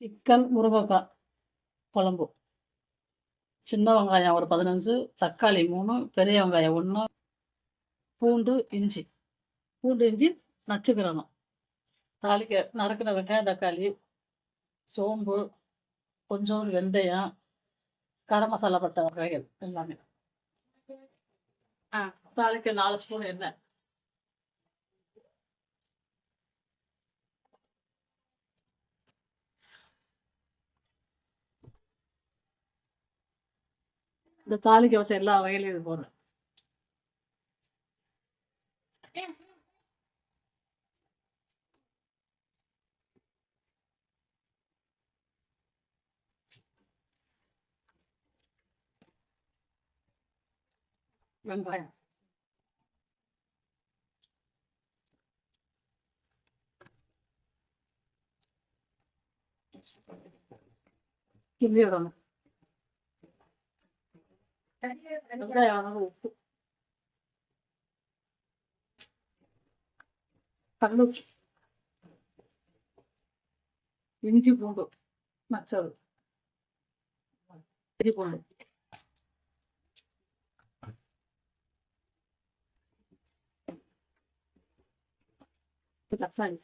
Chicken முருங்கக்காய் குழம்பு. சின்ன வெங்காயம் ஒரு 15, தக்காளி 3, பெரிய வெங்காயம் 1, பூண்டு, இஞ்சி. பூண்டு, இஞ்சி நச்சுக்கிறணும். தாளிக்க நறுக்கின வெங்காயம், தக்காளி, சோம்பு, கொஞ்சோண்டு வெந்தயம், கரம் மசாலா பட்டை வகைகள் எல்லாமே. தாளிக்க 4 ஸ்பூன் எண்ணெய். இந்த தாளிக்க வச்ச எல்லா வகையிலையும் இது போடுறேன். வெங்காயம் கிள்ளி விடணும். வெங்காயம் உப்பு, கல்லுப்பு, இஞ்சி பூண்டு நச்சது, இஞ்சி பூண்டு, தக்காளி,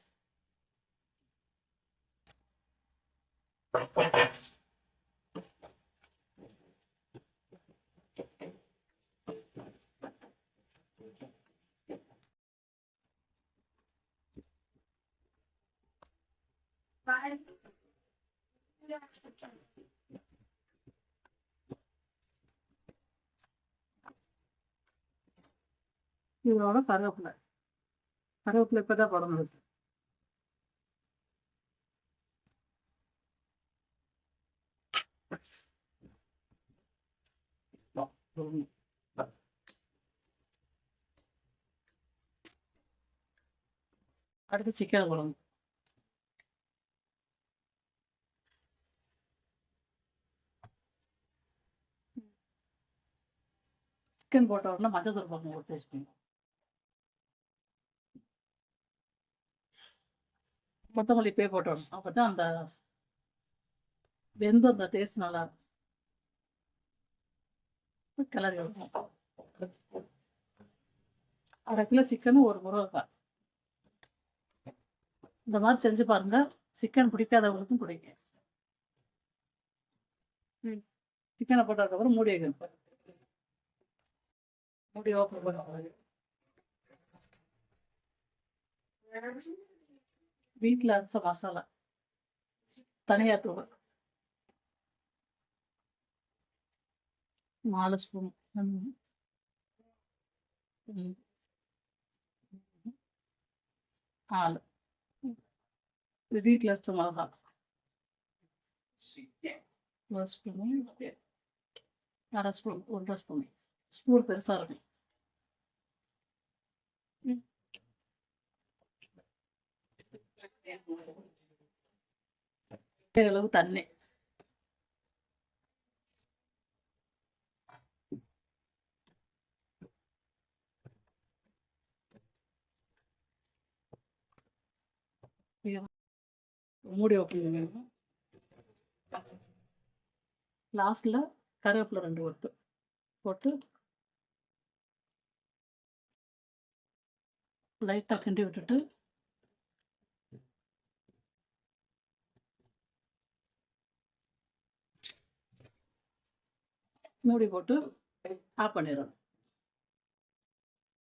இதோட கருவேப்பிலை. கருவேப்பிலை இப்பதான் போடணும். அடுத்து சிக்கன் போடணும். சிக்கன் போட்ட உடனே மஞ்சள் தூள் போடணும் ஒரு டீஸ்பூன். கொத்தமல்லி இப்பயே போட்டுடணும். அப்பதான் அந்த வெந்து அந்த டேஸ்ட் நல்லா இருக்கும். கிளறி விடணும். 1/2 கிலோ சிக்கனு, ஒரு முருங்கைக்காய். இந்த மாதிரி செஞ்சு பாருங்க. சிக்கன் பிடிக்காதவங்களுக்கும் பிடிக்கும். சிக்கனை போட்டதுக்கப்புறம் மூடி வைக்கணும். மூடி ஓப்பன் பண்ணுவாங்க. வீட்டில் அரைச்ச மசாலா, தனியா தூள் 4 ஸ்பூன். 4. இது வீட்டில் அரைச்ச மிளகா 1 ஸ்பூன், 1/2 ஸ்பூன், 1/2 ஸ்பூன். ஸ்பூன் பெருசாக இருக்கும். அளவு தண்ணி. மூடி ஓப்பன். லாஸ்ட்ல கருவேப்பிலை 2 கொத்து போட்டு லைட்டாக கிண்டி விட்டுட்டு மூடி போட்டு ஆஃப் பண்ணிடணும்.